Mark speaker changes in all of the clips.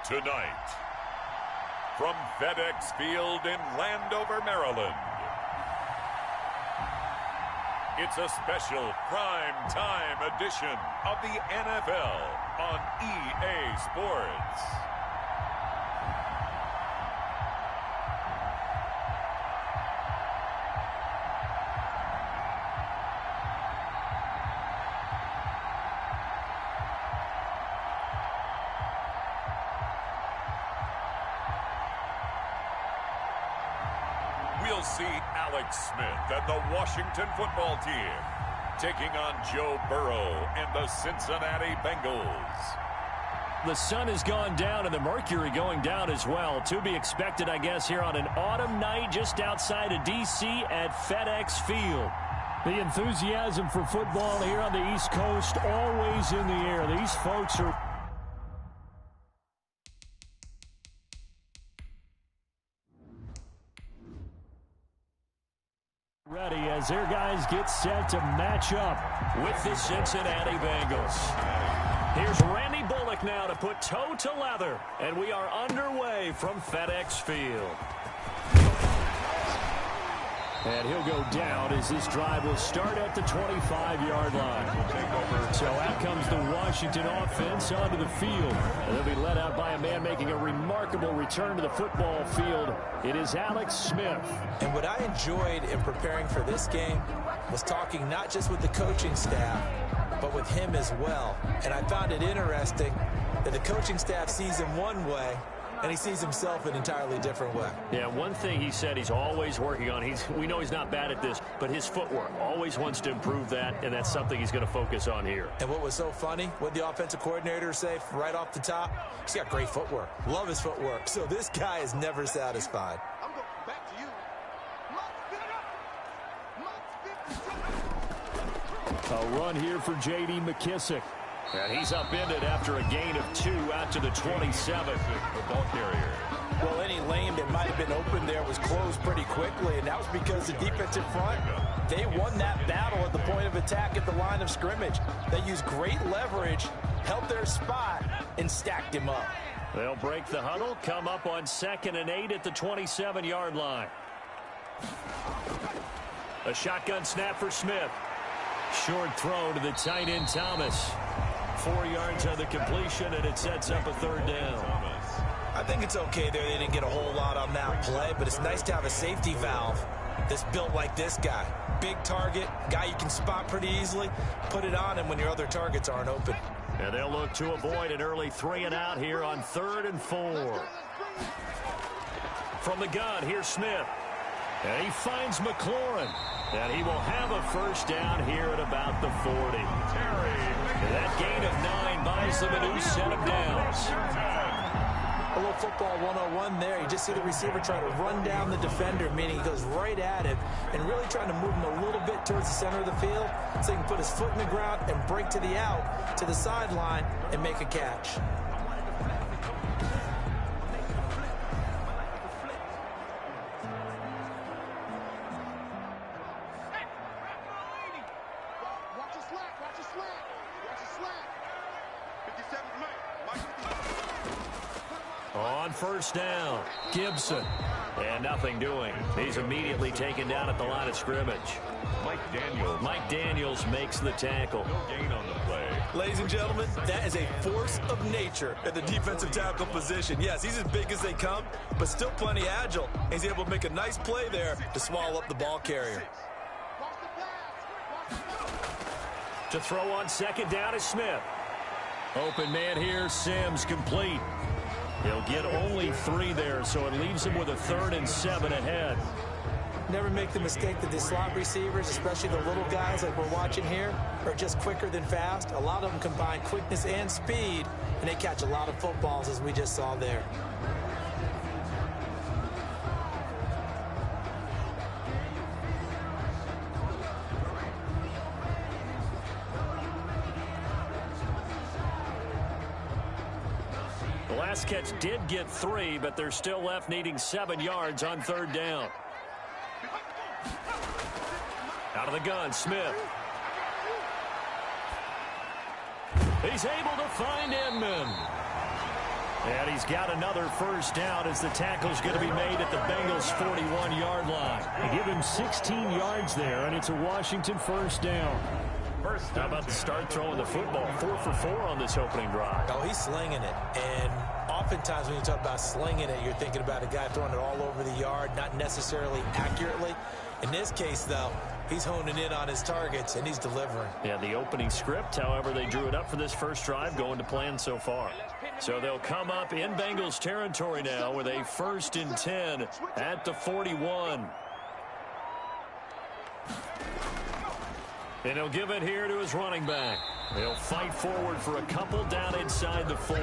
Speaker 1: Tonight, from FedEx Field in Landover, Maryland, it's a special prime time edition of the NFL on EA Sports. We'll see Alex Smith and the Washington football team taking on Joe Burrow and the Cincinnati Bengals.
Speaker 2: The sun has gone down and the mercury going down as well. To be expected, I guess, here on an autumn night just outside of D.C. at FedEx Field. The enthusiasm for football here on the East Coast always in the air. These folks are ready as their guys get set to match up with the Cincinnati Bengals. Here's Randy Bullock now to put toe to leather, and we are underway from FedEx Field. And he'll go down as this drive will start at the 25-yard line. So out comes the Washington offense onto the field. And they'll be led out by a man making a remarkable return to the football field. It is Alex Smith.
Speaker 3: And what I enjoyed in preparing for this game was talking not just with the coaching staff, but with him as well. And I found it interesting that the coaching staff sees him one way, and he sees himself an entirely different way.
Speaker 2: Yeah, one thing he said he's always working on, we know he's not bad at this, but his footwork, always wants to improve that, and that's something he's going to focus on here.
Speaker 3: And what was so funny, what the offensive coordinator say right off the top, he's got great footwork. Love his footwork. So this guy is never satisfied.
Speaker 4: I'm going back to you.
Speaker 2: A run here for J.D. McKissick. And he's upended after a gain of 2 out to the 27. The ball carrier.
Speaker 3: Well, any lane that might have been open there was closed pretty quickly, and that was because the defensive front, they won that battle at the point of attack at the line of scrimmage. They used great leverage, held their spot, and stacked him up.
Speaker 2: They'll break the huddle, come up on 2nd and 8 at the 27-yard line. A shotgun snap for Smith. Short throw to the tight end, Thomas. 4 yards on the completion, and it sets up a 3rd down.
Speaker 3: I think it's okay there. They didn't get a whole lot on that play, but it's nice to have a safety valve that's built like this guy. Big target, guy you can spot pretty easily. Put it on him when your other targets aren't open.
Speaker 2: And they'll look to avoid an early 3 and out here on 3rd and 4. From the gun, here's Smith. And he finds McLaurin. And he will have a 1st down here at about the 40. And that gain of 9 buys them a new set of downs.
Speaker 3: A little football 101 there. You just see the receiver try to run down the defender, meaning he goes right at him and really trying to move him a little bit towards the center of the field so he can put his foot in the ground and break to the out, to the sideline, and make a catch.
Speaker 2: On 1st down, Gibson. And nothing doing. He's immediately taken down at the line of scrimmage. Mike Daniels makes the tackle.
Speaker 1: No gain on the play.
Speaker 3: Ladies and gentlemen, that is a force of nature at the defensive tackle position. Yes, he's as big as they come, but still plenty agile. He's able to make a nice play there to swallow up the ball carrier.
Speaker 2: To throw on 2nd down is Smith. Open man here, Sims complete. He'll get only 3 there, so it leaves him with a 3rd and 7 ahead.
Speaker 3: Never make the mistake that the slot receivers, especially the little guys like we're watching here, are just quicker than fast. A lot of them combine quickness and speed, and they catch a lot of footballs, as we just saw there.
Speaker 2: The last catch did get 3, but they're still left needing 7 yards on 3rd down. Out of the gun, Smith. He's able to find Inman. And he's got another first down as the tackle's going to be made at the Bengals' 41-yard line. They give him 16 yards there, and it's a Washington first down. How about the start throwing the football? 4 for 4 on this opening drive.
Speaker 3: Oh, he's slinging it. And oftentimes when you talk about slinging it, you're thinking about a guy throwing it all over the yard, not necessarily accurately. In this case, though, he's honing in on his targets, and he's delivering.
Speaker 2: Yeah, the opening script, however, they drew it up for this first drive, going to plan so far. So they'll come up in Bengals territory now with a 1st and 10 at the 41. And he'll give it here to his running back. They'll fight forward for a couple down inside the 40.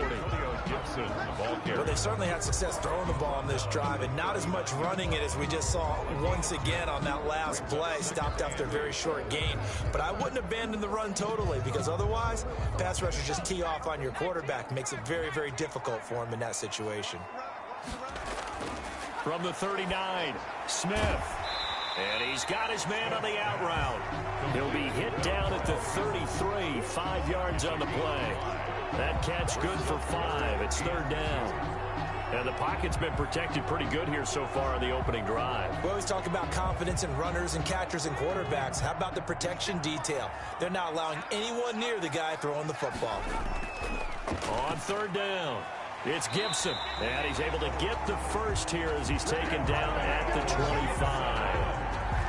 Speaker 3: Well, they certainly had success throwing the ball on this drive, and not as much running it as we just saw once again on that last play. Stopped after a very short gain. But I wouldn't abandon the run totally, because otherwise, pass rushers just tee off on your quarterback. Makes it very, very difficult for him in that situation.
Speaker 2: From the 39, Smith. And he's got his man on the out route. He'll be hit down at the 33, 5 yards on the play. That catch good for 5. It's 3rd down. And the pocket's been protected pretty good here so far on the opening drive.
Speaker 3: We always talk about confidence in runners and catchers and quarterbacks. How about the protection detail? They're not allowing anyone near the guy throwing the football.
Speaker 2: On 3rd down, it's Gibson. And he's able to get the first here as he's taken down at the 25.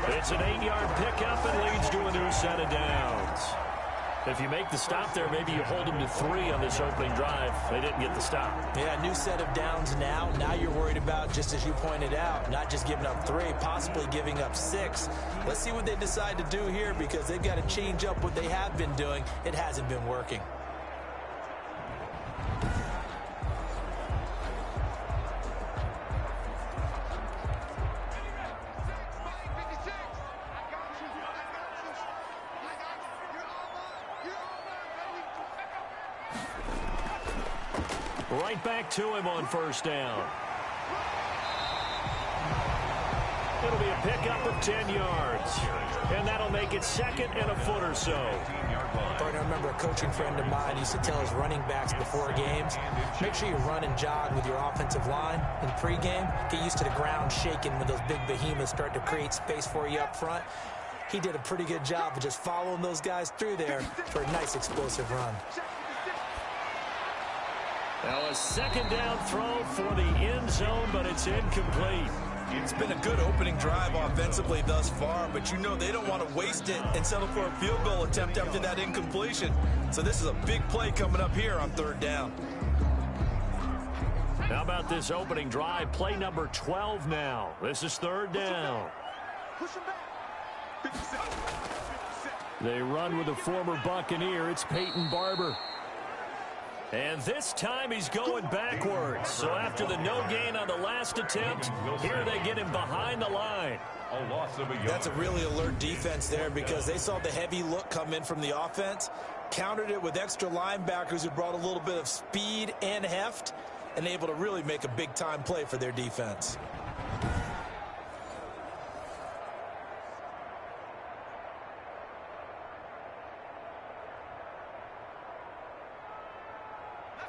Speaker 2: It's an 8-yard pickup and leads to a new set of downs. If you make the stop there, maybe you hold them to 3 on this opening drive. They didn't get the stop.
Speaker 3: Yeah, new set of downs now. Now you're worried about, just as you pointed out, not just giving up 3, possibly giving up 6. Let's see what they decide to do here, because they've got to change up what they have been doing. It hasn't been working.
Speaker 2: Right back to him on 1st down. It'll be a pickup of 10 yards. And that'll make it 2nd and a foot or so.
Speaker 3: I remember a coaching friend of mine used to tell his running backs before games, make sure you run and jog with your offensive line in pregame. Get used to the ground shaking when those big behemoths start to create space for you up front. He did a pretty good job of just following those guys through there for a nice explosive run.
Speaker 2: Now a 2nd down throw for the end zone, but it's incomplete.
Speaker 3: It's been a good opening drive offensively thus far, but you know they don't want to waste it and settle for a field goal attempt after that incompletion. So this is a big play coming up here on 3rd down.
Speaker 2: How about this opening drive? Play number 12 now. This is 3rd down. They run with a former Buccaneer. It's Peyton Barber. And this time he's going backwards. So after the no gain on the last attempt, here they get him behind the line.
Speaker 3: That's a really alert defense there, because they saw the heavy look come in from the offense, countered it with extra linebackers who brought a little bit of speed and heft, and able to really make a big-time play for their defense.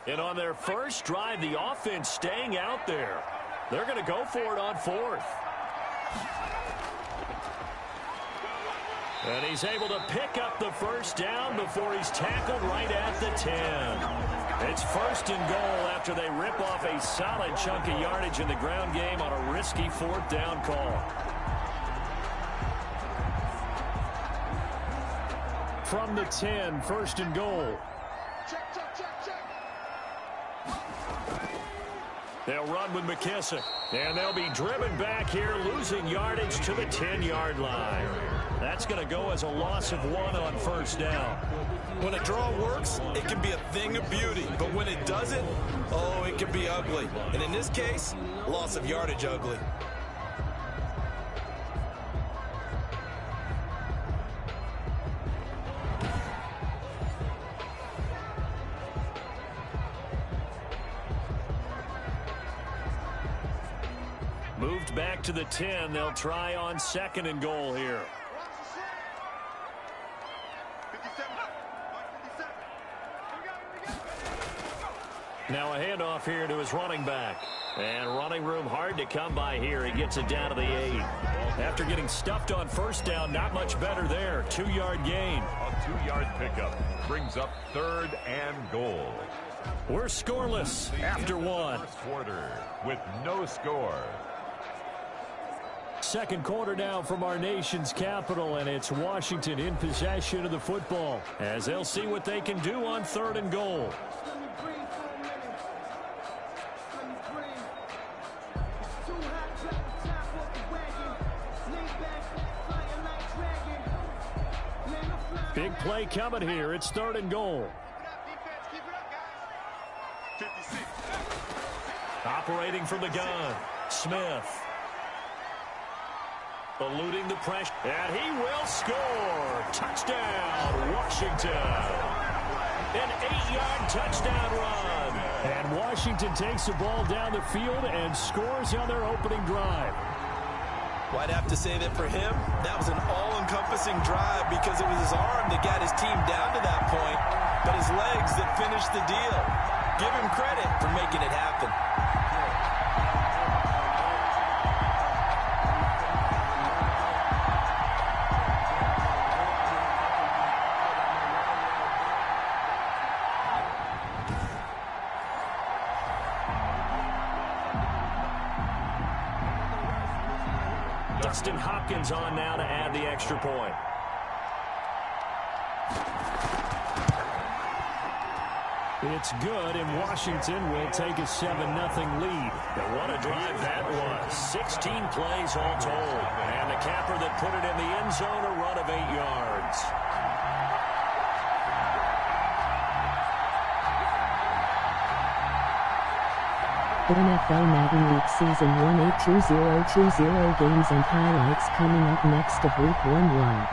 Speaker 2: And on their first drive, the offense staying out there. They're going to go for it on 4th. And he's able to pick up the first down before he's tackled right at the 10. It's 1st and goal after they rip off a solid chunk of yardage in the ground game on a risky 4th down call. From the 10, 1st and goal. They'll run with McKissick, and they'll be driven back here, losing yardage to the 10-yard line. That's going to go as a loss of 1 on 1st down.
Speaker 3: When a draw works, it can be a thing of beauty, but when it doesn't, oh, it can be ugly. And in this case, loss of yardage ugly.
Speaker 2: Moved back to the 10. They'll try on 2nd and goal here. Now a handoff here to his running back. And running room hard to come by here. He gets it down to the 8. After getting stuffed on first down, not much better there. 2-yard gain.
Speaker 1: A 2-yard pickup brings up 3rd and goal.
Speaker 2: We're scoreless after one.
Speaker 1: First quarter with no score.
Speaker 2: Second quarter now from our nation's capital, and it's Washington in possession of the football as they'll see what they can do on 3rd and goal. Big play coming here. It's 3rd and goal. Operating from the gun, Smith. Eluding the pressure, and he will score. Touchdown, Washington. An 8-yard touchdown run. And Washington takes the ball down the field and scores on their opening drive.
Speaker 3: Well, I'd have to say that for him, that was an all-encompassing drive because it was his arm that got his team down to that point, but his legs that finished the deal. Give him credit for making it happen.
Speaker 2: Dustin Hopkins on now to add the extra point. It's good, and Washington will take a 7-0 lead. And what a drive that was. 16 plays all told. And the capper that put it in the end zone, a run of 8 yards.
Speaker 4: NFL Madden Week Season 1 8-2020 games and highlights coming up next of Week 1-1.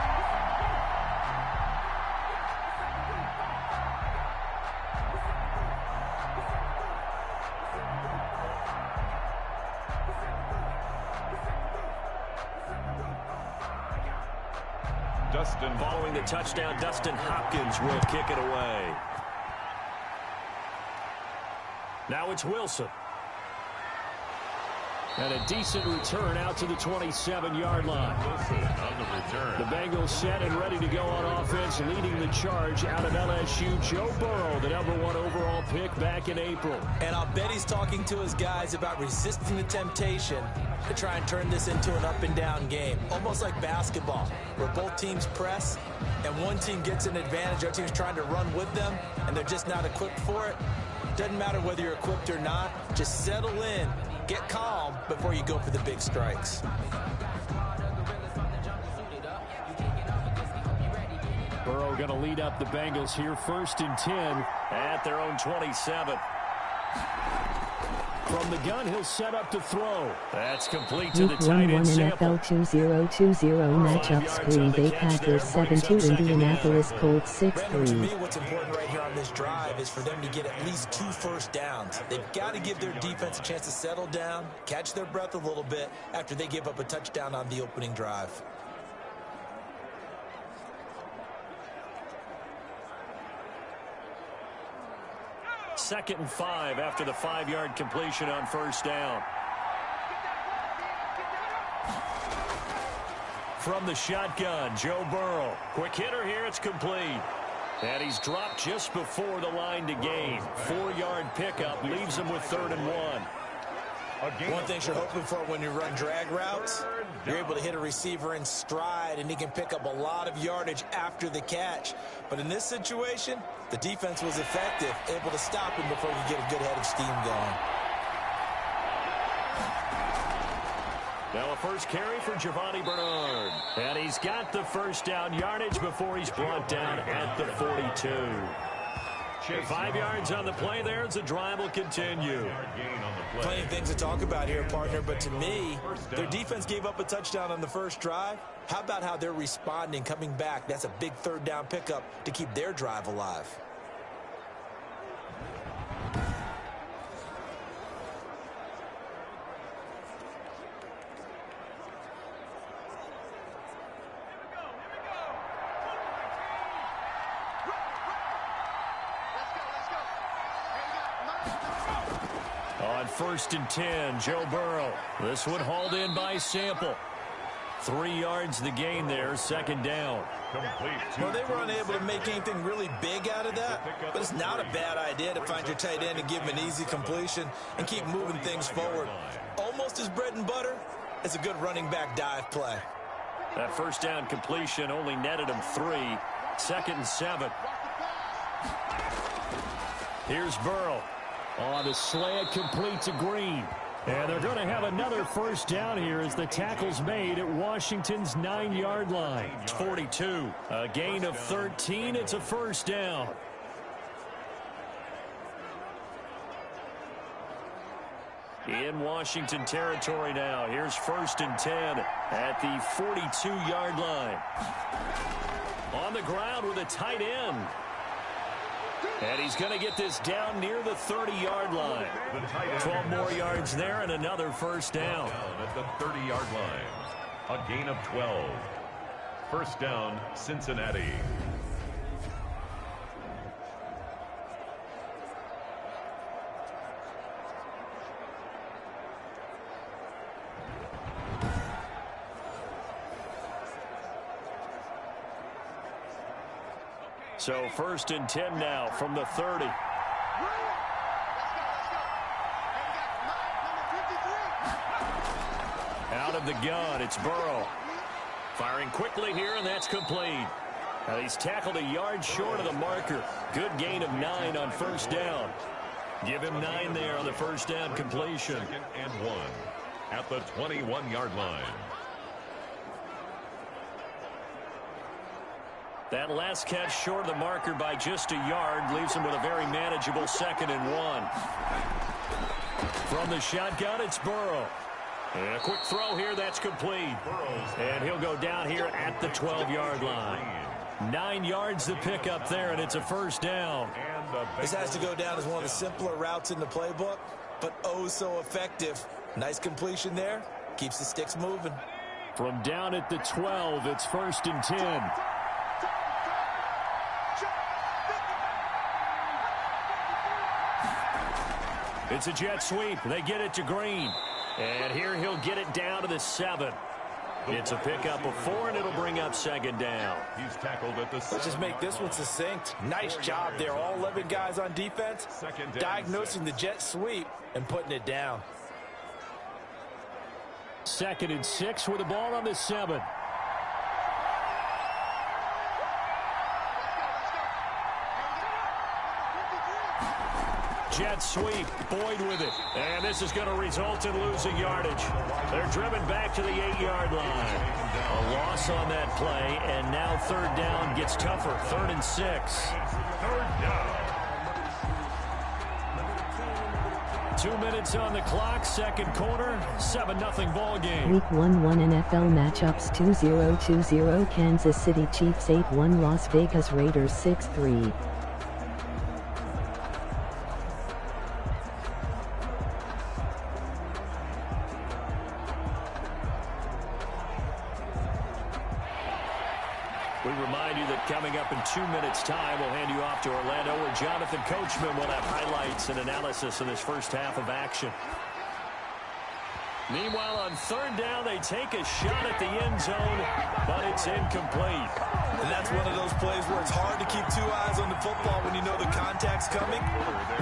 Speaker 2: Following the touchdown, Dustin Hopkins will kick it away. Now it's Wilson. And a decent return out to the 27-yard line.
Speaker 1: Wilson on the return.
Speaker 2: The Bengals set and ready to go on offense, leading the charge out of LSU. Joe Burrow, the #1 overall pick back in April.
Speaker 3: And I'll bet he's talking to his guys about resisting the temptation to try and turn this into an up-and-down game. Almost like basketball, where both teams press, and one team gets an advantage. The other team's trying to run with them, and they're just not equipped for it. Doesn't matter whether you're equipped or not. Just settle in, get calm before you go for the big strikes.
Speaker 2: Burrow going to lead up the Bengals here, 1st and 10 at their own 27. From the gun, he'll set up to throw. That's complete to the
Speaker 4: Week
Speaker 2: tight
Speaker 4: 1-1
Speaker 2: end sample.
Speaker 4: NFL 2020 matchups: Green Bay Packers 7-2, Indianapolis Colts 6-3.
Speaker 3: Brandon, to me, what's important right here on this drive is for them to get at least 2 first downs. They've got to give their defense a chance to settle down, catch their breath a little bit after they give up a touchdown on the opening drive.
Speaker 2: Second and 5 after the 5-yard completion on first down. From the shotgun, Joe Burrow. Quick hitter here, it's complete. And he's dropped just before the line to gain. 4-yard pickup leaves him with 3rd and 1.
Speaker 3: One thing you're hoping for when you run drag routes, you're able to hit a receiver in stride, and he can pick up a lot of yardage after the catch. But in this situation, the defense was effective, able to stop him before you get a good head of steam going.
Speaker 2: Now a first carry for Giovanni Bernard. And he's got the first down yardage before he's brought down at the 42. 5 yards on the play there as the drive will continue.
Speaker 3: Plenty of things to talk about here, partner, but to me, their defense gave up a touchdown on the first drive. How about how they're responding, coming back? That's a big 3rd down pickup to keep their drive alive.
Speaker 2: On 1st and 10, Joe Burrow. This one hauled in by Sample. 3 yards the gain there, 2nd down.
Speaker 3: Well, they were unable to make anything really big out of that, but it's not a bad idea to find your tight end and give him an easy completion and keep moving things forward. Almost his bread and butter is a good running back dive play.
Speaker 2: That 1st down completion only netted him 3. 2nd and 7. Here's Burrow. On the slant, complete to Green. And they're going to have another 1st down here as the tackle's made at Washington's 9-yard line. 42. A gain of 13. It's a 1st down. In Washington territory now. Here's 1st and 10 at the 42-yard line. On the ground with a tight end. And he's going to get this down near the 30-yard line. 12 more yards there and another 1st down.
Speaker 1: At the 30-yard line. A gain of 12. 1st down, Cincinnati.
Speaker 2: So 1st and 10 now from the 30. Out of the gun, it's Burrow. Firing quickly here, and that's complete. Now he's tackled a yard short of the marker. Good gain of 9 on 1st down. Give him 9 there on the 1st down completion.
Speaker 1: 2nd and 1 at the 21-yard line.
Speaker 2: That last catch short of the marker by just a yard leaves him with a very manageable 2nd and 1. From the shotgun, it's Burrow. And a quick throw here, that's complete. And he'll go down here at the 12-yard line. 9 yards to pick up there, and it's a 1st down.
Speaker 3: This has to go down as one of the simpler routes in the playbook, but oh so effective. Nice completion there. Keeps the sticks moving.
Speaker 2: From down at the 12, it's 1st and 10. It's a jet sweep. They get it to Green. And here he'll get it down to the 7. It's a pickup of 4, and it'll bring up 2nd down.
Speaker 1: He's tackled at the 7.
Speaker 3: Let's just make this one succinct. Nice job there. All 11 guys on defense, diagnosing the jet sweep and putting it down.
Speaker 2: 2nd and 6 with the ball on the 7. Jet sweep, Boyd with it, and this is going to result in losing yardage. They're driven back to the 8-yard line. A loss on that play, and now 3rd down gets tougher. 3rd and 6.
Speaker 1: 3rd down.
Speaker 2: 2 minutes on the clock, 2nd quarter, 7-0 ball game.
Speaker 4: Week 1 NFL matchups 2020 Kansas City Chiefs 8-1 Las Vegas Raiders 6-3.
Speaker 2: We remind you that coming up in 2 minutes' time, we'll hand you off to Orlando, where Jonathan Coachman will have highlights and analysis in this first half of action. Meanwhile, on 3rd down, they take a shot at the end zone, but it's incomplete.
Speaker 3: And that's one of those plays where it's hard to keep 2 eyes on the football when you know the contact's coming,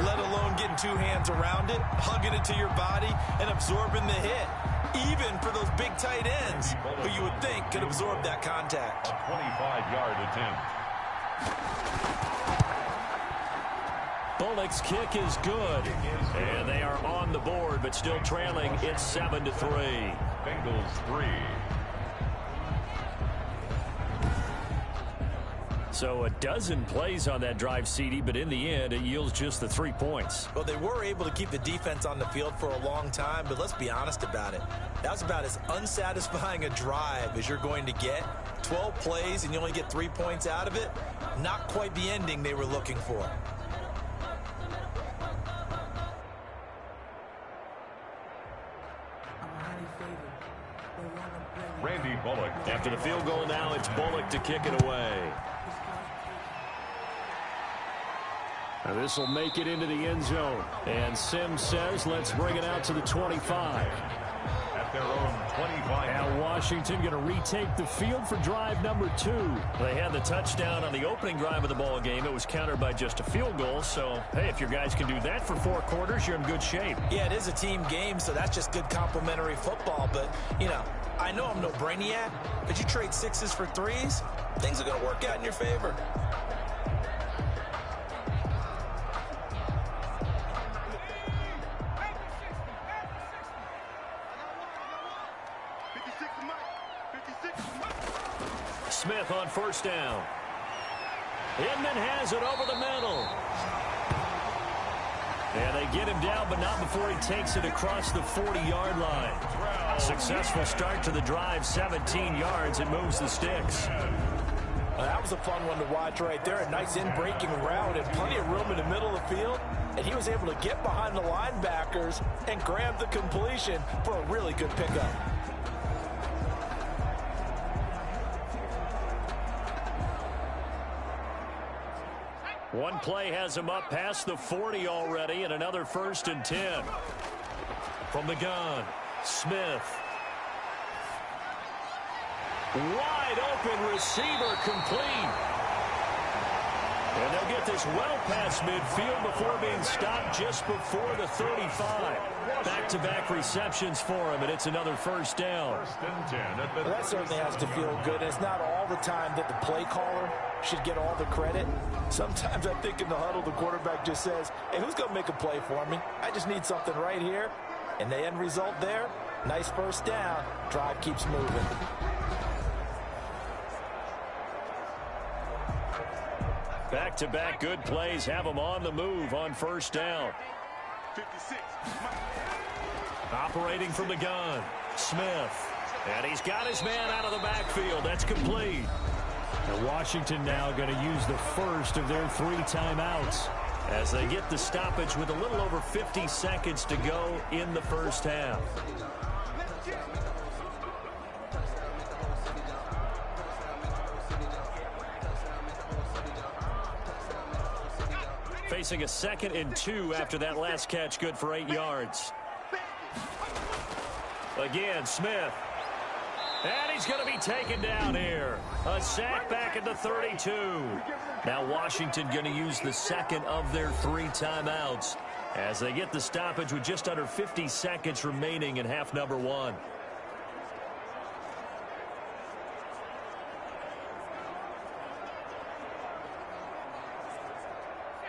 Speaker 3: let alone getting 2 hands around it, hugging it to your body, and absorbing the hit. Even for those big tight ends who you would think could absorb that contact.
Speaker 1: A 25-yard attempt.
Speaker 2: Bullock's kick is good. And they are on the board, but still trailing. It's 7-3.
Speaker 1: Bengals 3.
Speaker 2: So a dozen plays on that drive, CD, but in the end, it yields just the 3 points.
Speaker 3: Well, they were able to keep the defense on the field for a long time, but let's be honest about it. That was about as unsatisfying a drive as you're going to get. 12 plays and you only get 3 points out of it. Not quite the ending they were looking for.
Speaker 1: Randy Bullock.
Speaker 2: After the field goal now, it's Bullock to kick it away. This will make it into the end zone. And Sims says, let's bring it out to the 25.
Speaker 1: At their own 25.
Speaker 2: Now Washington going to retake the field for drive number 2. They had the touchdown on the opening drive of the ball game. It was countered by just a field goal. So, hey, if your guys can do that for 4 quarters, you're in good shape.
Speaker 3: Yeah, it is a team game, so that's just good complementary football. But, you know, I know I'm no brainiac, but you trade 6s for 3s, things are going to work out in your favor.
Speaker 2: Smith on first down. Inman has it over the middle. And they get him down, but not before he takes it across the 40-yard line. Successful start to the drive, 17 yards. It moves the sticks.
Speaker 3: That was a fun one to watch right there. A nice in-breaking route and plenty of room in the middle of the field. And he was able to get behind the linebackers and grab the completion for a really good pickup.
Speaker 2: One play has him up past the 40 already, and another 1st and 10. From the gun, Smith. Wide open receiver complete. And they'll get this well past midfield before being stopped just before the 35. Back-to-back receptions for him, and it's another 1st down.
Speaker 3: Well, that certainly has to feel good. It's not all the time that the play caller should get all the credit. Sometimes I think in the huddle, the quarterback just says, hey, who's going to make a play for me? I just need something right here. And the end result there, nice 1st down. Drive keeps moving.
Speaker 2: Back-to-back good plays have them on the move on 1st down.
Speaker 5: 56.
Speaker 2: Operating from the gun, Smith. And he's got his man out of the backfield. That's complete. And Washington now going to use the first of their 3 timeouts as they get the stoppage with a little over 50 seconds to go in the 1st half. Facing a 2nd and 2 after that last catch, good for 8 yards. Again, Smith. And he's going to be taken down here. A sack back at the 32. Now Washington going to use the 2nd of their 3 timeouts as they get the stoppage with just under 50 seconds remaining in half number 1.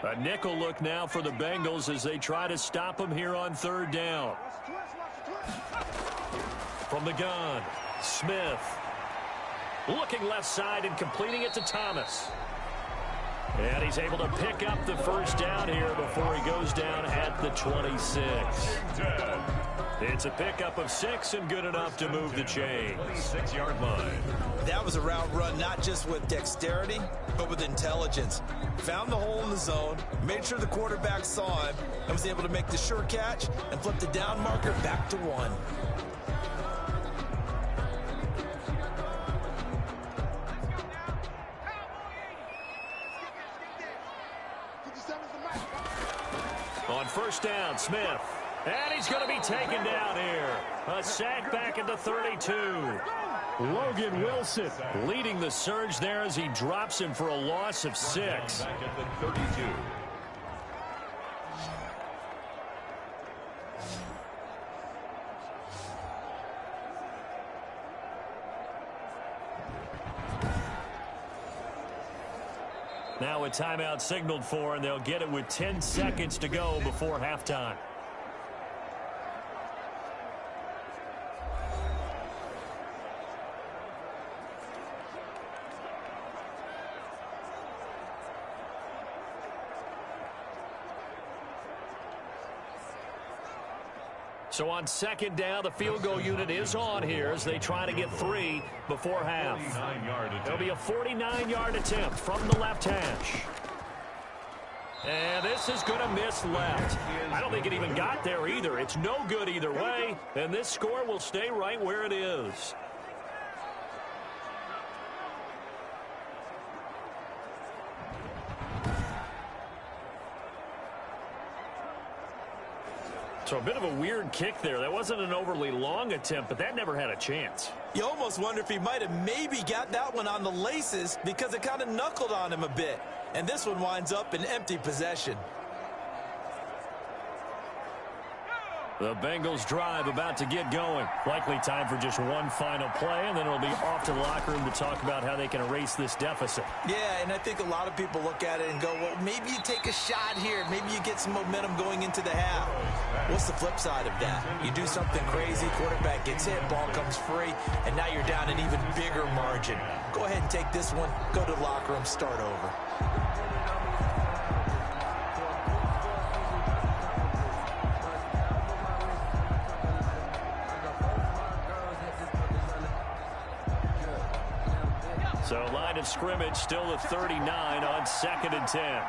Speaker 2: A nickel look now for the Bengals as they try to stop him here on 3rd down. From the gun, Smith. Looking left side and completing it to Thomas. And he's able to pick up the 1st down here before he goes down at the 26. It's a pickup of 6 and good enough to move the chains.
Speaker 1: 26-yard line.
Speaker 3: That was a route run not just with dexterity, but with intelligence. Found the hole in the zone, made sure the quarterback saw him, and was able to make the sure catch and flip the down marker back to 1.
Speaker 2: On 1st down, Smith. And he's going to be taken down here. A sack back at the 32. Logan Wilson leading the surge there as he drops him for a loss of 6.
Speaker 1: Back at the 32.
Speaker 2: Now a timeout signaled for, and they'll get it with 10 seconds to go before halftime. So on 2nd down, the field goal unit is on here as they try to get 3 before half. There'll be a 49-yard attempt from the left hash. And this is going to miss left. I don't think it even got there either. It's no good either way, and this score will stay right where it is. So a bit of a weird kick there. That wasn't an overly long attempt, but that never had a chance.
Speaker 3: You almost wonder if he might have maybe got that one on the laces because it kind of knuckled on him a bit. And this one winds up in empty possession.
Speaker 2: The Bengals drive about to get going. Likely time for just one final play, and then it'll be off to the locker room to talk about how they can erase this deficit.
Speaker 3: Yeah, and I think a lot of people look at it and go, well, maybe you take a shot here. Maybe you get some momentum going into the half. What's the flip side of that? You do something crazy, quarterback gets hit, ball comes free, and now you're down an even bigger margin. Go ahead and take this one, go to the locker room, start over.
Speaker 2: So line of scrimmage still at 39 on 2nd and 10.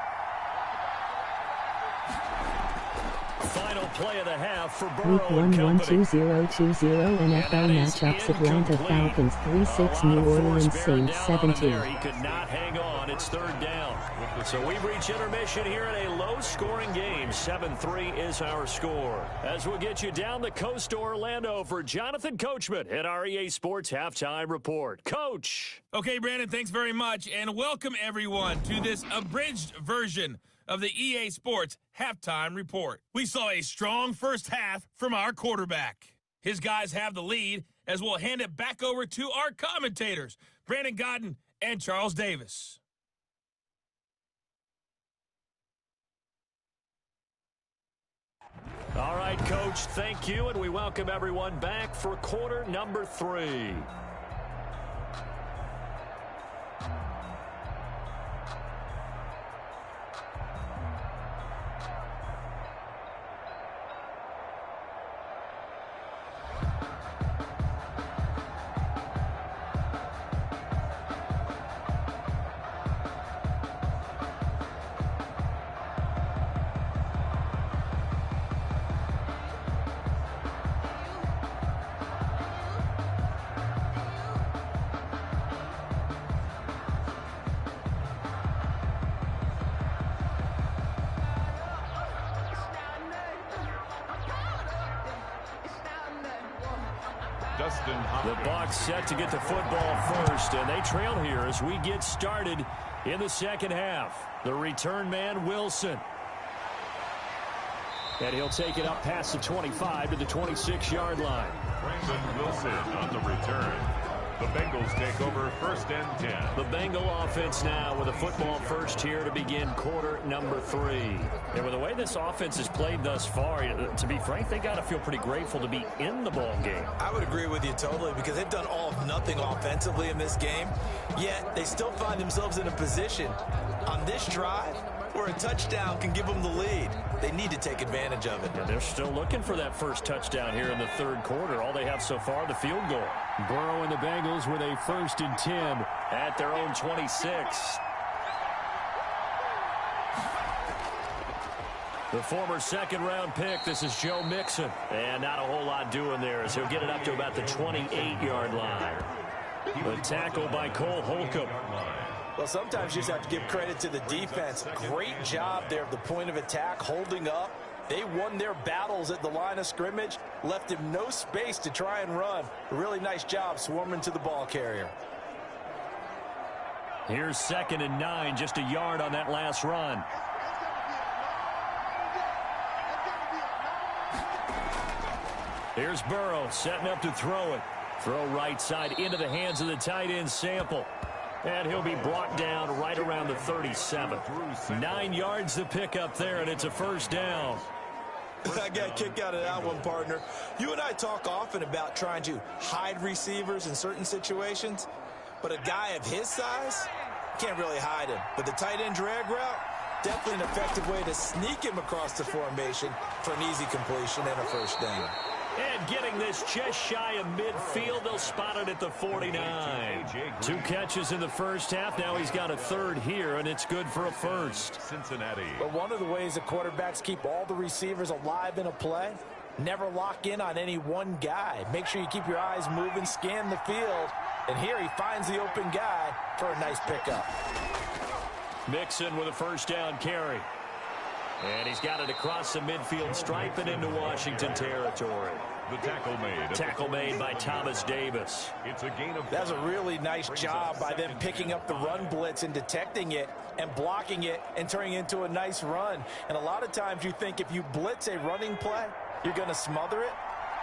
Speaker 2: Final play of the half for Burrow
Speaker 4: Week 1
Speaker 2: and
Speaker 4: 1-2020 NFL matchups. Atlanta Falcons 3-6, New Orleans Saints 7-2.
Speaker 2: He could not hang on. It's 3rd down. So we've reached intermission here in a low-scoring game. 7-3 is our score. As we'll get you down the coast to Orlando for Jonathan Coachman at our EA Sports Halftime Report. Coach.
Speaker 5: Okay, Brandon, thanks very much, and welcome everyone to this abridged version of the EA Sports Halftime Report. We saw a strong first half from our quarterback. His guys have the lead as we'll hand it back over to our commentators, Brandon Godden and Charles Davis.
Speaker 2: All right, Coach, thank you, and we welcome everyone back for quarter number 3. The Bucs set to get the football first, and they trail here as we get started in the second half. The return man, Wilson. And he'll take it up past the 25 to the 26-yard line.
Speaker 1: Brandon Wilson on the return. The Bengals take over 1st and 10.
Speaker 2: The Bengal offense now with a football first here to begin quarter number 3. And with the way this offense has played thus far, to be frank, they got to feel pretty grateful to be in the ball game.
Speaker 3: I would agree with you totally because they've done all of nothing offensively in this game, yet they still find themselves in a position on this drive where a touchdown can give them the lead. They need to take advantage of it.
Speaker 2: And they're still looking for that first touchdown here in the 3rd quarter. All they have so far, the field goal. Burrow and the Bengals with a 1st and 10 at their own 26. The former 2nd-round pick, this is Joe Mixon. And not a whole lot doing there as he'll get it up to about the 28-yard line. The tackle by Cole Holcomb.
Speaker 3: Well, sometimes you just have to give credit to the defense. Great job there at the point of attack, holding up. They won their battles at the line of scrimmage, left him no space to try and run. A really nice job swarming to the ball carrier.
Speaker 2: Here's 2nd and 9, just a yard on that last run. Here's Burrow setting up to throw it. Throw right side into the hands of the tight end Sample. And he'll be brought down right around the 37. 9 yards to pick up there, and it's a 1st down.
Speaker 3: I got a kick out of that one, partner. You and I talk often about trying to hide receivers in certain situations, but a guy of his size can't really hide him. But the tight end drag route, definitely an effective way to sneak him across the formation for an easy completion and a 1st down.
Speaker 2: And getting this just shy of midfield, they'll spot it at the 49. 2 catches in the first half. Now he's got a 3rd here, and it's good for a 1st.
Speaker 1: Cincinnati.
Speaker 3: But one of the ways that quarterbacks keep all the receivers alive in a play, never lock in on any one guy. Make sure you keep your eyes moving, scan the field. And here he finds the open guy for a nice pickup.
Speaker 2: Mixon with a 1st down carry. And he's got it across the midfield stripe and into Washington territory.
Speaker 1: The
Speaker 2: tackle made by Thomas Davis.
Speaker 1: It's a gain of.
Speaker 3: That's a really nice job by them picking up the run blitz and detecting it and blocking it and turning it into a nice run. And a lot of times you think if you blitz a running play, you're going to smother it.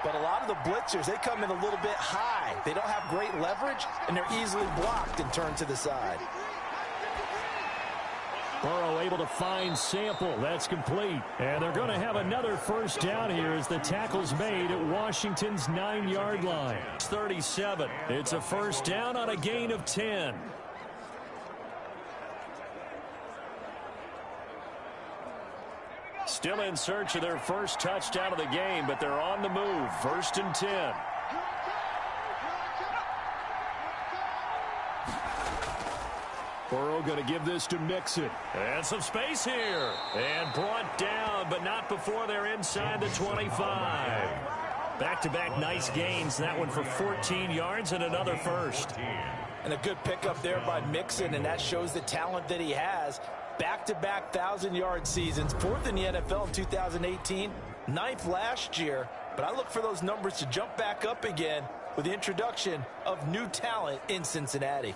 Speaker 3: But a lot of the blitzers, they come in a little bit high. They don't have great leverage, and they're easily blocked and turned to the side.
Speaker 2: Burrow able to find Sample. That's complete. And they're going to have another first down here as the tackle's made at Washington's 9-yard line. It's 37. It's a first down on a gain of 10. Still in search of their first touchdown of the game, but they're on the move. First and 10. Burrow going to give this to Mixon. And some space here. And brought down, but not before they're inside the 25. Back-to-back nice gains. That one for 14 yards and another first.
Speaker 3: And a good pickup there by Mixon, and that shows the talent that he has. Back-to-back 1,000-yard seasons. 4th in the NFL in 2018. 9th last year. But I look for those numbers to jump back up again with the introduction of new talent in Cincinnati.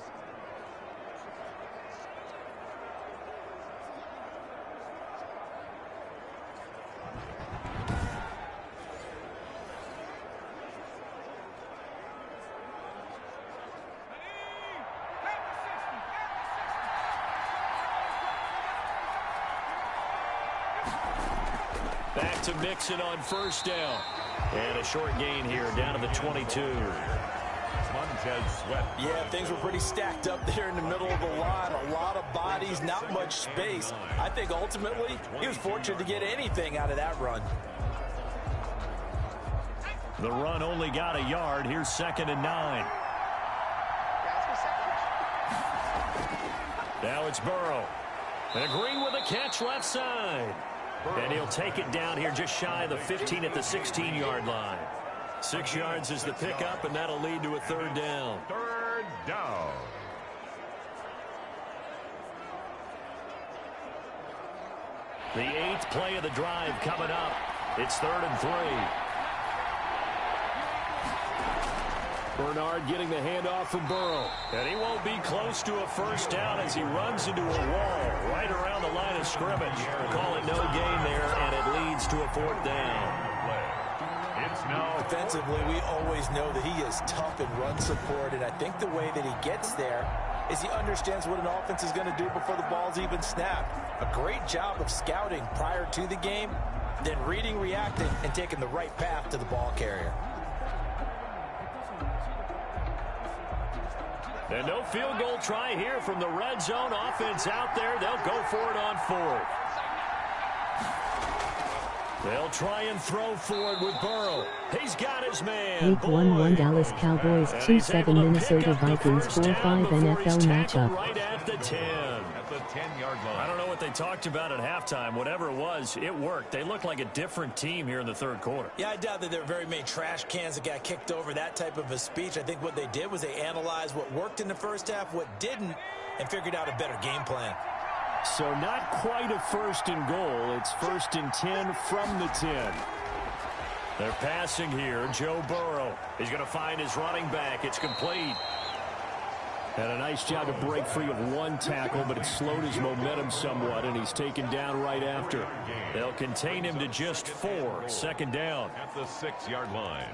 Speaker 2: Back to Mixon on first down. And a short gain here down to the 22.
Speaker 3: Yeah, things were pretty stacked up there in the middle of the line. A lot of bodies, not much space. I think ultimately he was fortunate to get anything out of that run.
Speaker 2: The run only got a yard. Here's 2nd and 9. Now it's Burrow. And Green with a catch left side. And he'll take it down here just shy of the 15 at the 16-yard line. 6 yards is the pickup, and that'll lead to a third down.
Speaker 1: Third down.
Speaker 2: The 8th play of the drive coming up. It's 3rd and 3. Bernard getting the handoff from Burrow. And he won't be close to a first down as he runs into a wall right around the line of scrimmage. Call it no gain there, and it leads to a 4th down.
Speaker 3: Defensively, we always know that he is tough in run support, and I think the way that he gets there is he understands what an offense is going to do before the ball's even snapped. A great job of scouting prior to the game, then reading, reacting, and taking the right path to the ball carrier.
Speaker 2: And no field goal try here from the red zone. Offense out there. They'll go for it on 4th. They'll try and throw forward with Burrow. He's got his man.
Speaker 4: Week 1 Dallas Cowboys 2-7 Minnesota Vikings 4-5 NFL matchup.
Speaker 2: Right at the 10.
Speaker 1: At the 10-yard line.
Speaker 2: I don't know what they talked about at halftime. Whatever it was, it worked. They looked like a different team here in the third quarter.
Speaker 3: Yeah, I doubt that there were very many trash cans that got kicked over, that type of a speech. I think what they did was they analyzed what worked in the first half, what didn't, and figured out a better game plan.
Speaker 2: So not quite a 1st and goal. It's 1st and 10 from the 10. They're passing here. Joe Burrow. He's going to find his running back. It's complete. And a nice job to break free of one tackle, but it slowed his momentum somewhat, and he's taken down right after. They'll contain him to just 4. 2nd down.
Speaker 1: At the 6-yard line.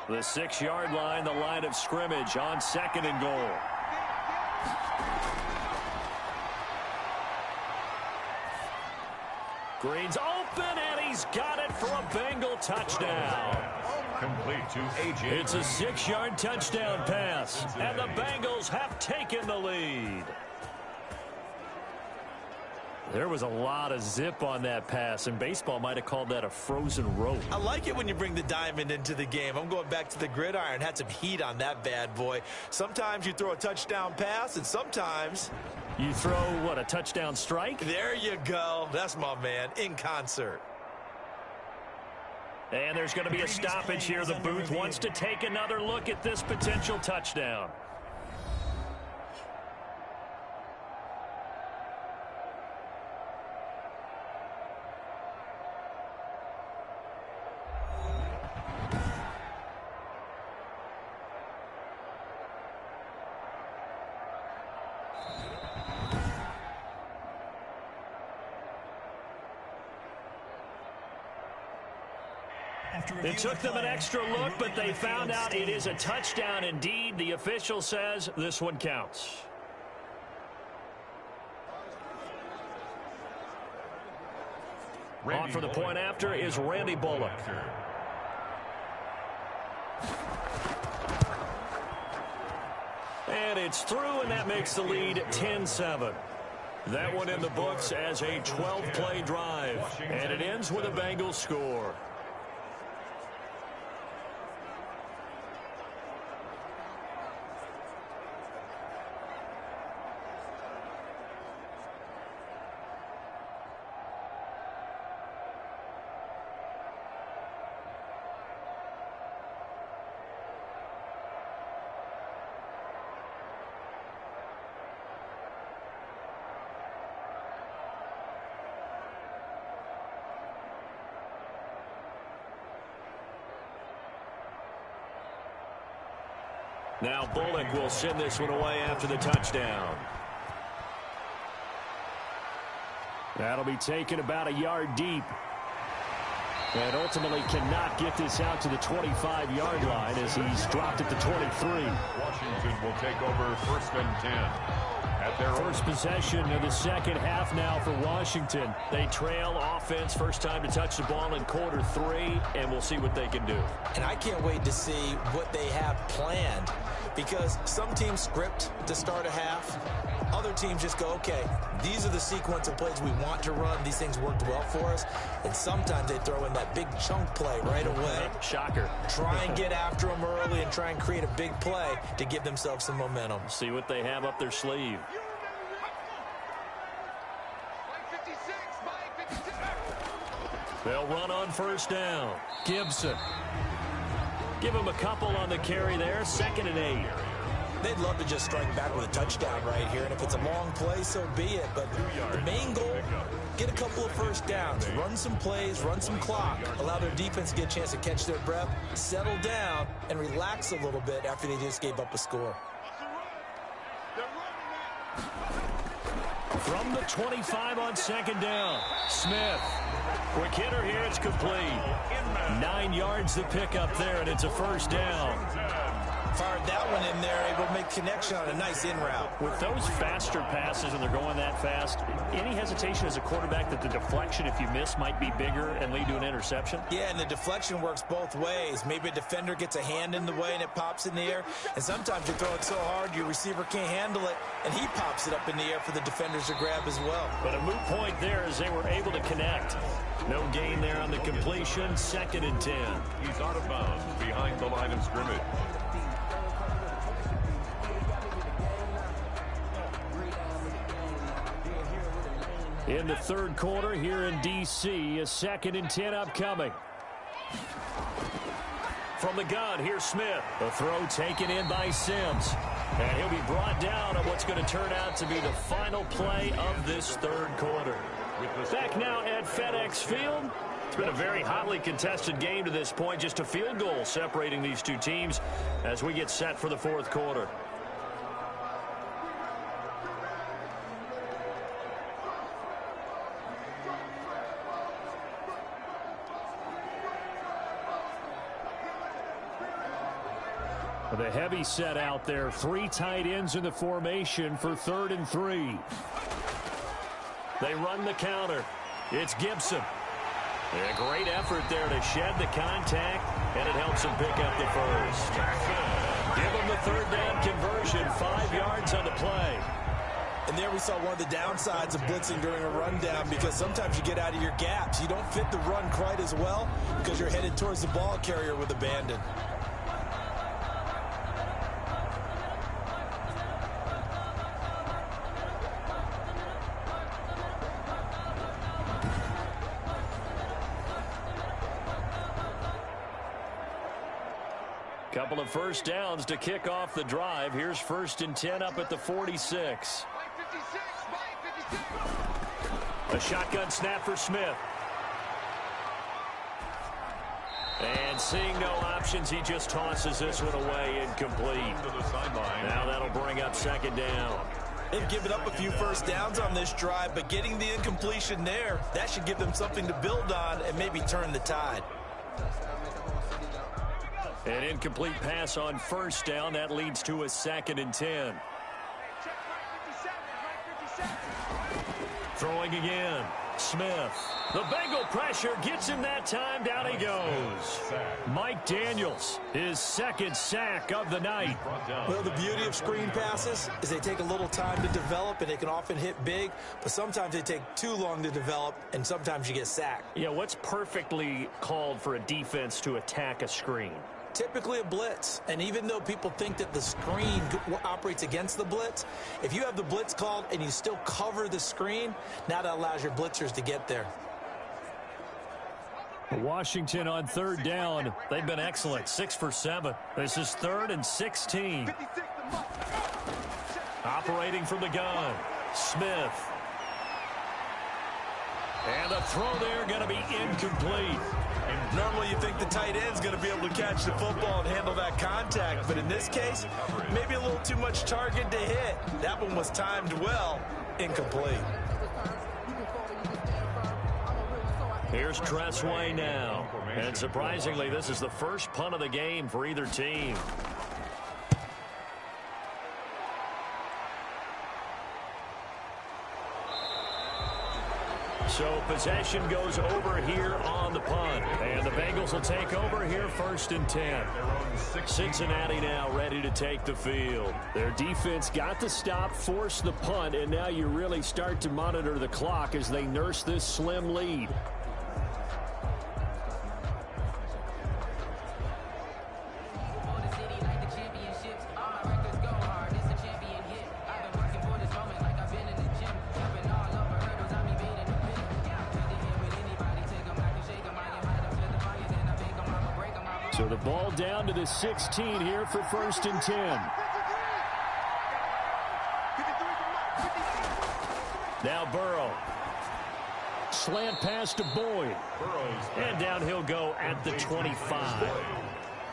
Speaker 2: The 6-yard line, the line of scrimmage on 2nd and goal. Green's open, and he's got it for a Bengal touchdown.
Speaker 1: Complete to A.J.
Speaker 2: It's a 6-yard touchdown pass, and the Bengals have taken the lead. There was a lot of zip on that pass, and baseball might have called that a frozen rope.
Speaker 3: I like it when you bring the diamond into the game. I'm going back to the gridiron. Had some heat on that bad boy. Sometimes you throw a touchdown pass, and sometimes
Speaker 2: you throw, what, a touchdown strike?
Speaker 3: There you go. That's my man, in concert.
Speaker 2: And there's going to be a stoppage here. The booth wants to take another look at this potential touchdown. It took them an extra look, but they found out it is a touchdown indeed. The official says this one counts. On for the point after is Randy Bullock. And it's through, and that makes the lead 10-7. That one in the books as a 12-play drive, and it ends with a Bengals score. Now Bullock will send this one away after the touchdown. That'll be taken about a yard deep. And ultimately cannot get this out to the 25-yard line as he's dropped at the 23.
Speaker 1: Washington will take over 1st and 10. At their
Speaker 2: first possession of the second half now for Washington. They trail offense, first time to touch the ball in quarter 3, and we'll see what they can do.
Speaker 3: And I can't wait to see what they have planned, because some teams script to start a half. Other teams just go, okay, these are the sequence of plays we want to run. These things worked well for us. And sometimes they throw in that big chunk play right away.
Speaker 2: Shocker.
Speaker 3: Try and get after them early and try and create a big play to give themselves some momentum.
Speaker 2: See what they have up their sleeve. They'll run on first down. Gibson. Give him a couple on the carry there. 2nd and 8.
Speaker 3: They'd love to just strike back with a touchdown right here, and if it's a long play, so be it. But the main goal, get a couple of first downs, run some plays, run some clock, allow their defense to get a chance to catch their breath, settle down, and relax a little bit after they just gave up a score.
Speaker 2: From the 25 on 2nd down, Smith. Quick hitter here, it's complete. 9 yards to pick up there, and it's a first down.
Speaker 3: Fired that one in there, able to make connection on a nice in route.
Speaker 2: With those faster passes and they're going that fast, any hesitation as a quarterback that the deflection, if you miss, might be bigger and lead to an interception?
Speaker 3: Yeah, and the deflection works both ways. Maybe a defender gets a hand in the way and it pops in the air, and sometimes you throw it so hard your receiver can't handle it, and he pops it up in the air for the defenders to grab as well.
Speaker 2: But a moot point there as they were able to connect. No gain there on the completion. 2nd and 10.
Speaker 1: He's out of bounds behind the line of scrimmage.
Speaker 2: In the 3rd quarter here in D.C., a 2nd and 10 upcoming. From the gun, here's Smith. A throw taken in by Sims. And he'll be brought down on what's going to turn out to be the final play of this 3rd quarter. Back now at FedEx Field. It's been a very hotly contested game to this point. Just a field goal separating these two teams as we get set for the 4th quarter. The heavy set out there. 3 tight ends in the formation for 3rd and 3. They run the counter. It's Gibson. A great effort there to shed the contact, and it helps him pick up the first. Give him the 3rd down conversion. 5 yards on the play.
Speaker 3: And there we saw one of the downsides of blitzing during a rundown, because sometimes you get out of your gaps. You don't fit the run quite as well because you're headed towards the ball carrier with abandon.
Speaker 2: Couple of first downs to kick off the drive. Here's 1st and 10 up at the 46. A shotgun snap for Smith. And seeing no options, he just tosses this one away, incomplete. Now that'll bring up 2nd down.
Speaker 3: They've given up a few first downs on this drive, but getting the incompletion there, that should give them something to build on and maybe turn the tide.
Speaker 2: An incomplete pass on 1st down. That leads to a 2nd and 10. Throwing again. Smith. The Bengal pressure gets him that time. Down he goes. Mike Daniels, his 2nd sack of the night.
Speaker 3: Well, the beauty of screen passes is they take a little time to develop, and they can often hit big, but sometimes they take too long to develop, and sometimes you get sacked.
Speaker 2: Yeah, what's perfectly called for a defense to attack a screen?
Speaker 3: Typically a blitz, and even though people think that the screen operates against the blitz, if you have the blitz called and you still cover the screen, now that allows your blitzers to get there.
Speaker 2: Washington on 3rd down. They've been excellent, 6 for 7. This is 3rd and 16. Operating from the gun, Smith. And the throw there going to be incomplete.
Speaker 3: Normally you think the tight end's going to be able to catch the football and handle that contact, but in this case, maybe a little too much target to hit. That one was timed well, incomplete.
Speaker 2: Here's Tressway now. And surprisingly, this is the first punt of the game for either team. So possession goes over here on the punt. And the Bengals will take over here 1st and 10. Cincinnati now ready to take the field. Their defense got the stop, forced the punt, and now you really start to monitor the clock as they nurse this slim lead. So the ball down to the 16 here for 1st and 10. Now Burrow. Slant pass to Boyd. And down he'll go at the 25.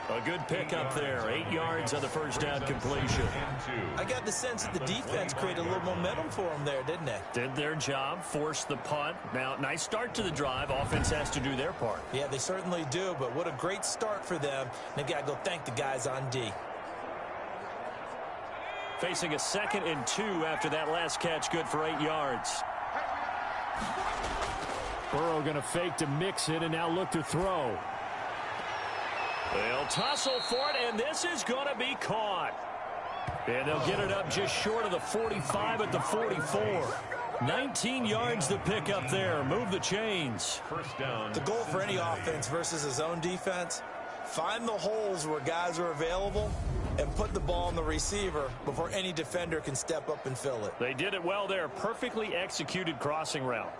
Speaker 2: A good pickup there. 8 yards on the first down completion.
Speaker 3: I got the sense that the defense created a little momentum for them there, didn't they?
Speaker 2: Did their job, forced the punt. Now, nice start to the drive. Offense has to do their part.
Speaker 3: Yeah, they certainly do, but what a great start for them. They've got to go thank the guys on D.
Speaker 2: Facing a 2nd and 2 after that last catch, good for 8 yards. Burrow going to fake to mix it and now look to throw. They'll tussle for it, and this is going to be caught. And they'll get it up just short of the 45 at the 44. 19 yards to pick up there. Move the chains.
Speaker 5: First down.
Speaker 3: The goal for any offense versus his own defense, find the holes where guys are available and put the ball on the receiver before any defender can step up and fill it.
Speaker 2: They did it well there. Perfectly executed crossing route.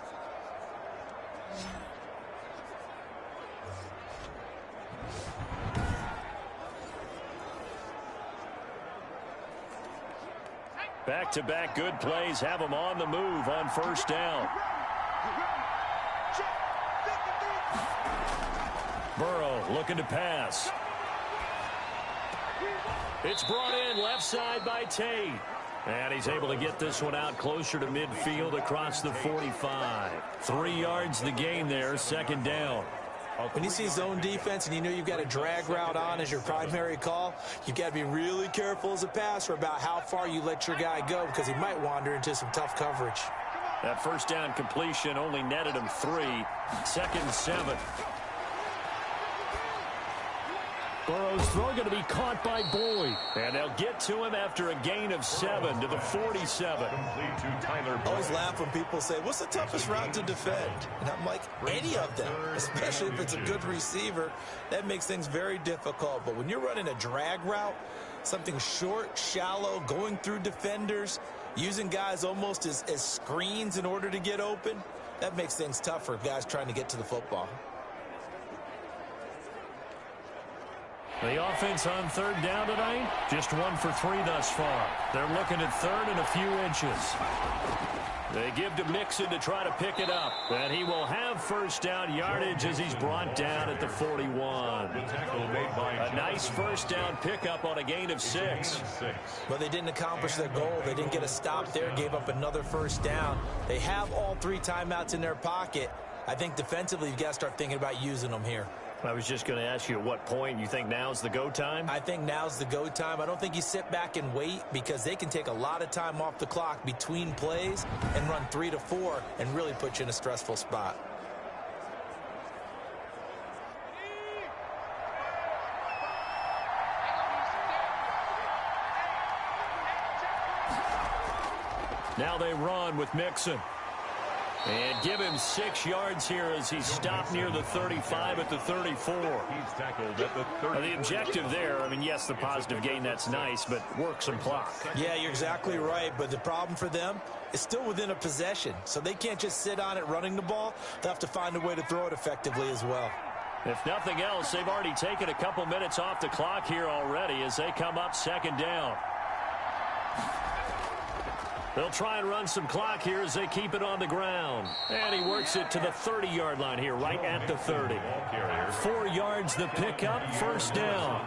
Speaker 2: Back-to-back good plays have them on the move on 1st down. Burrow looking to pass. It's brought in left side by Tate. And he's able to get this one out closer to midfield across the 45. 3 yards the gain there, 2nd down.
Speaker 3: When you see zone defense and you know you've got a drag route on as your primary call, you've got to be really careful as a passer about how far you let your guy go because he might wander into some tough coverage.
Speaker 2: That first down completion only netted him 3. 2nd and 7. Burrow's throw going to be caught by Boyd. And they'll get to him after a gain of 7 to the 47.
Speaker 3: I always laugh when people say, what's the toughest route to defend? And I'm like, any of them, especially if it's a good receiver. That makes things very difficult. But when you're running a drag route, something short, shallow, going through defenders, using guys almost as screens in order to get open, that makes things tough for guys trying to get to the football.
Speaker 2: The offense on third down tonight, just 1 for 3 thus far. They're looking at third and a few inches. They give to Mixon to try to pick it up. And he will have first down yardage as he's brought down at the 41. A nice first down pickup on a gain of 6.
Speaker 3: But they didn't accomplish their goal. They didn't get a stop there, gave up another first down. They have all 3 timeouts in their pocket. I think defensively you've got to start thinking about using them here.
Speaker 2: I was just going to ask you at what point you think now's the go time?
Speaker 3: I think now's the go time. I don't think you sit back and wait because they can take a lot of time off the clock between plays and run 3 to 4 and really put you in a stressful spot.
Speaker 2: Now they run with Mixon. And give him 6 yards here as he's stopped near the 35 at the 34.
Speaker 1: He's tackled at the 30.
Speaker 2: The objective there, I mean, yes, the positive gain, that's nice, but work some clock.
Speaker 3: Yeah, you're exactly right, but the problem for them is still within a possession, so they can't just sit on it running the ball. They'll have to find a way to throw it effectively as well.
Speaker 2: If nothing else, they've already taken a couple minutes off the clock here already as they come up second down. They'll try and run some clock here as they keep it on the ground. And he works it to the 30-yard line here, right at the 30. 4 yards the pickup, first down.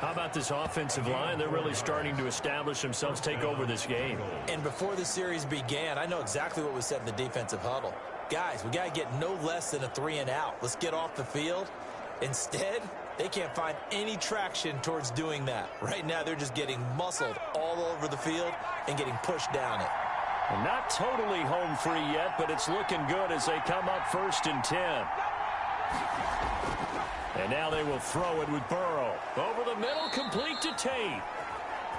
Speaker 2: How about this offensive line? They're really starting to establish themselves, take over this game.
Speaker 3: And before the series began, I know exactly what was said in the defensive huddle. Guys, we got to get no less than a 3 and out. Let's get off the field. Instead, they can't find any traction towards doing that. Right now, they're just getting muscled all over the field and getting pushed down it.
Speaker 2: Not totally home free yet, but it's looking good as they come up 1st and 10. And now they will throw it with Burrow. Over the middle, complete to Tate.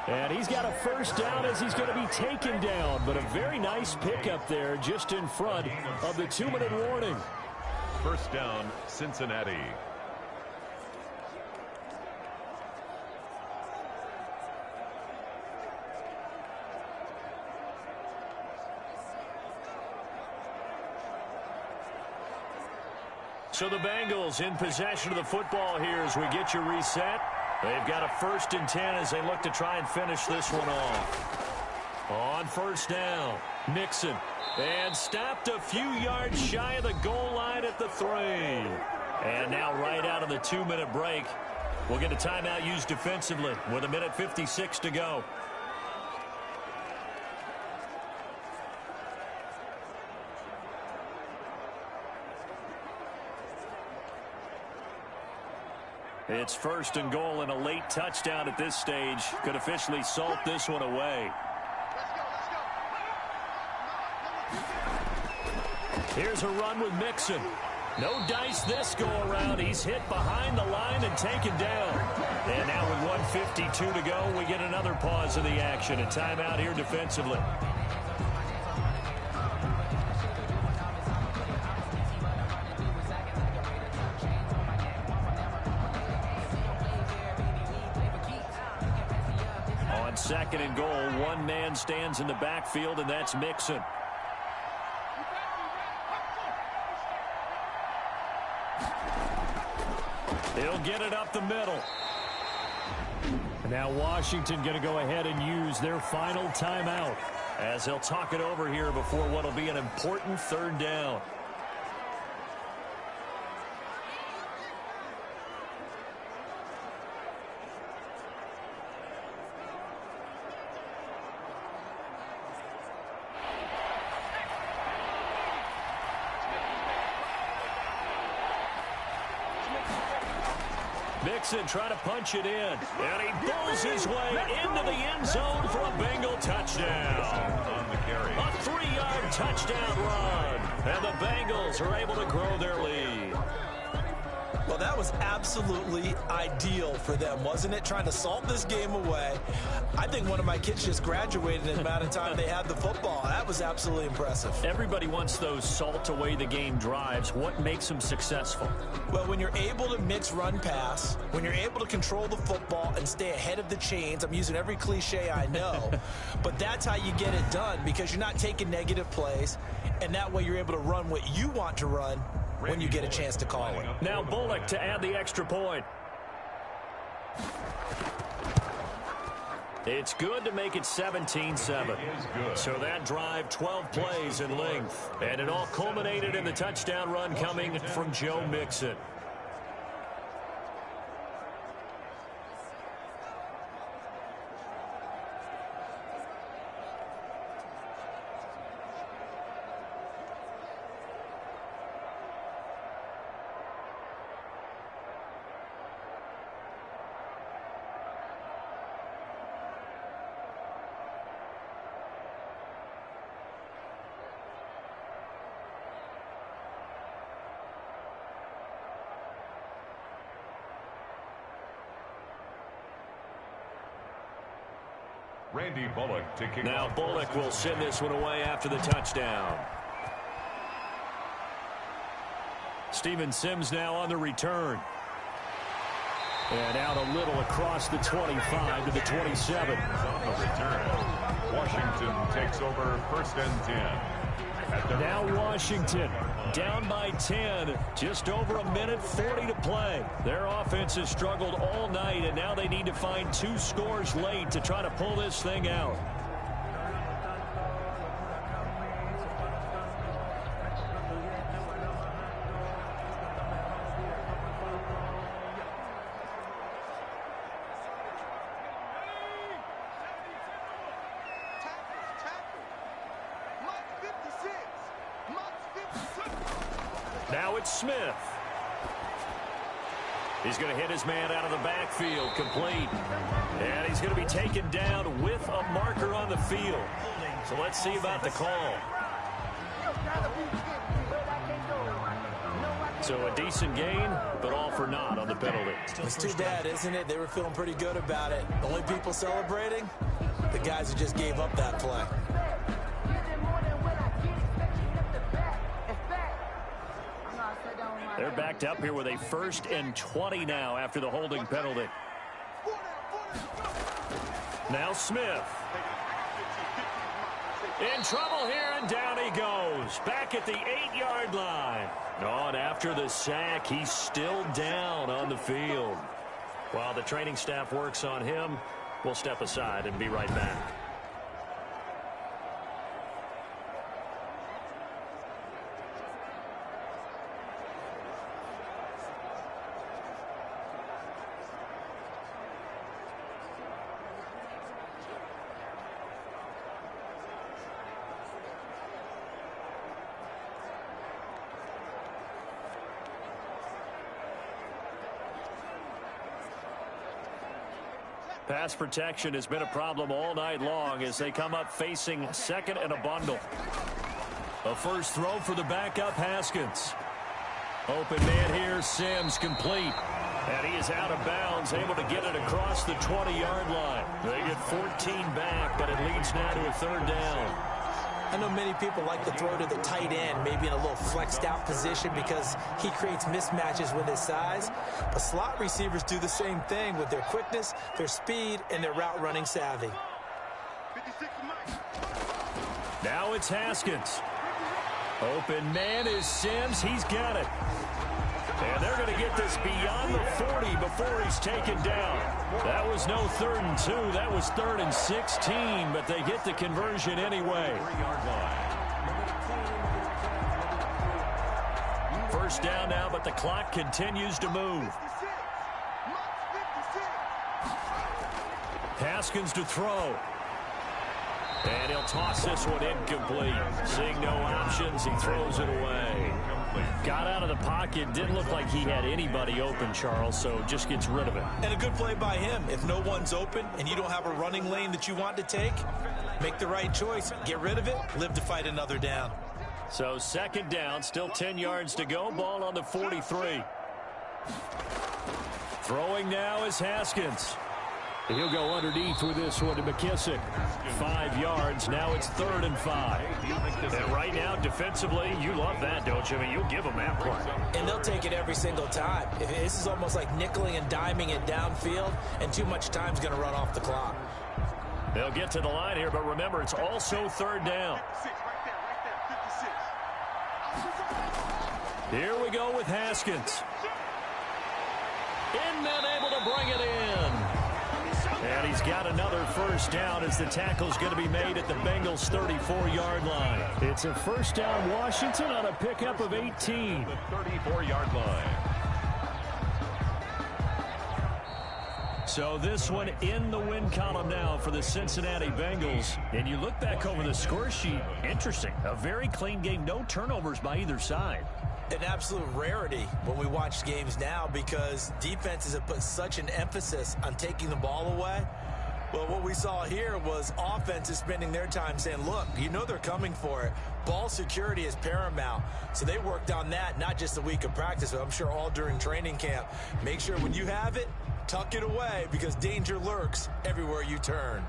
Speaker 2: And he's got a first down as he's going to be taken down. But a very nice pickup there just in front of the 2-minute warning.
Speaker 1: First down, Cincinnati.
Speaker 2: So the Bengals in possession of the football here as we get you reset. They've got a 1st and 10 as they look to try and finish this one off. On first down, Mixon. And stopped a few yards shy of the goal line at the 3. And now right out of the 2-minute break, we'll get a timeout used defensively with 1:56 to go. It's 1st and goal, and a late touchdown at this stage could officially salt this one away. Here's a run with Mixon. No dice this go around. He's hit behind the line and taken down. And now with 1:52 to go, we get another pause in the action. A timeout here defensively. On 2nd and goal, one man stands in the backfield, and that's Mixon. He'll get it up the middle. Now Washington going to go ahead and use their final timeout as they'll talk it over here before what will be an important 3rd down. Mixon trying to punch it in, and he pulls his way into the end zone for a Bengal touchdown. A 3-yard touchdown run, and the Bengals are able to grow their lead.
Speaker 3: Well, that was absolutely ideal for them, wasn't it? Trying to salt this game away. I think one of my kids just graduated in the amount of time they had the football. That was absolutely impressive.
Speaker 2: Everybody wants those salt away the game drives. What makes them successful?
Speaker 3: Well, when you're able to mix run pass, when you're able to control the football and stay ahead of the chains, I'm using every cliche I know, but that's how you get it done because you're not taking negative plays, and that way you're able to run what you want to run when you get a chance to call it.
Speaker 2: Now Bullock to add the extra point. It's good to make it 17-7. So that drive, 12 plays in length. And it all culminated in the touchdown run coming from Joe Mixon.
Speaker 1: Randy Bullock to kick
Speaker 2: Now
Speaker 1: off.
Speaker 2: Bullock will send this one away after the touchdown. Steven Sims now on the return. And out a little across the 25 to the 27.
Speaker 1: On the return, Washington takes over 1st and 10.
Speaker 2: Now Washington down by 10, just over a minute 40 to play. Their offense has struggled all night, and now they need to find 2 scores late to try to pull this thing out. Now it's Smith. He's going to hit his man out of the backfield, complete. And he's going to be taken down with a marker on the field. So let's see about the call. So a decent gain, but all for naught on the penalty.
Speaker 3: It's too bad, isn't it? They were feeling pretty good about it. The only people celebrating, the guys who just gave up that play.
Speaker 2: They're backed up here with a 1st and 20 now after the holding penalty. Now Smith. In trouble here, and down he goes. Back at the 8-yard line. On after the sack, he's still down on the field. While the training staff works on him, we'll step aside and be right back. Pass protection has been a problem all night long as they come up facing 2nd and a bundle. A first throw for the backup Haskins. Open man here, Sims complete. And he is out of bounds, able to get it across the 20-yard line. They get 14 back, but it leads now to a 3rd down.
Speaker 3: I know many people like to throw to the tight end, maybe in a little flexed out position because he creates mismatches with his size. But slot receivers do the same thing with their quickness, their speed, and their route running savvy.
Speaker 2: Now it's Haskins. Open man is Sims. He's got it. And they're going to get this beyond the 40 before he's taken down. That was no 3rd and 2. That was 3rd and 16, but they get the conversion anyway.
Speaker 1: 3-yard line.
Speaker 2: First down now, but the clock continues to move. Haskins to throw. And he'll toss this one incomplete. Seeing no options, he throws it away. Got out of the pocket. Didn't look like he had anybody open, Charles, so just gets rid of it.
Speaker 3: And a good play by him. If no one's open and you don't have a running lane that you want to take, make the right choice. Get rid of it. Live to fight another down.
Speaker 2: So 2nd down, still 10 yards to go. Ball on the 43. Throwing now is Haskins. He'll go underneath with this one to McKissick. 5 yards. Now it's 3rd and 5. And right now, defensively, you love that, don't you? I mean, you'll give them that play.
Speaker 3: And they'll take it every single time. This is almost like nickeling and diming it downfield, and too much time's going to run off the clock.
Speaker 2: They'll get to the line here, but remember, it's also 3rd down. Here we go with Haskins. In and able to bring it in. And he's got another first down as the tackle's going to be made at the Bengals' 34-yard line. It's a first down Washington on a pickup of 18.
Speaker 1: The 34-yard line.
Speaker 2: So this one in the win column now for the Cincinnati Bengals. And you look back over the score sheet, interesting. A very clean game, no turnovers by either side.
Speaker 3: An absolute rarity when we watch games now because defenses have put such an emphasis on taking the ball away. Well, what we saw here was offenses spending their time saying, look, you know they're coming for it. Ball security is paramount. So they worked on that, not just a week of practice, but I'm sure all during training camp. Make sure when you have it, tuck it away because danger lurks everywhere you turn.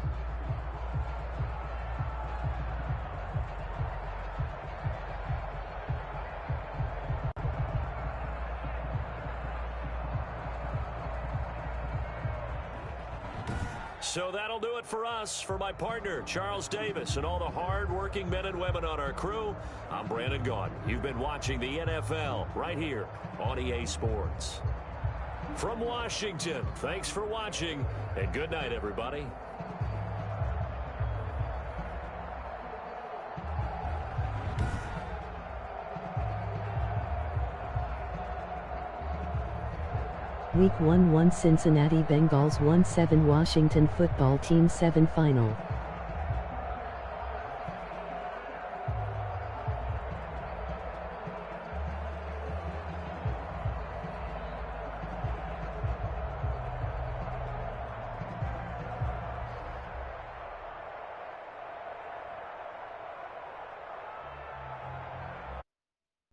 Speaker 2: So that'll do it for us. For my partner, Charles Davis, and all the hard-working men and women on our crew, I'm Brandon Gaudin. You've been watching the NFL right here on EA Sports. From Washington, thanks for watching, and good night, everybody.
Speaker 4: Week 1 Cincinnati Bengals 1-7 Washington Football Team 7 Final.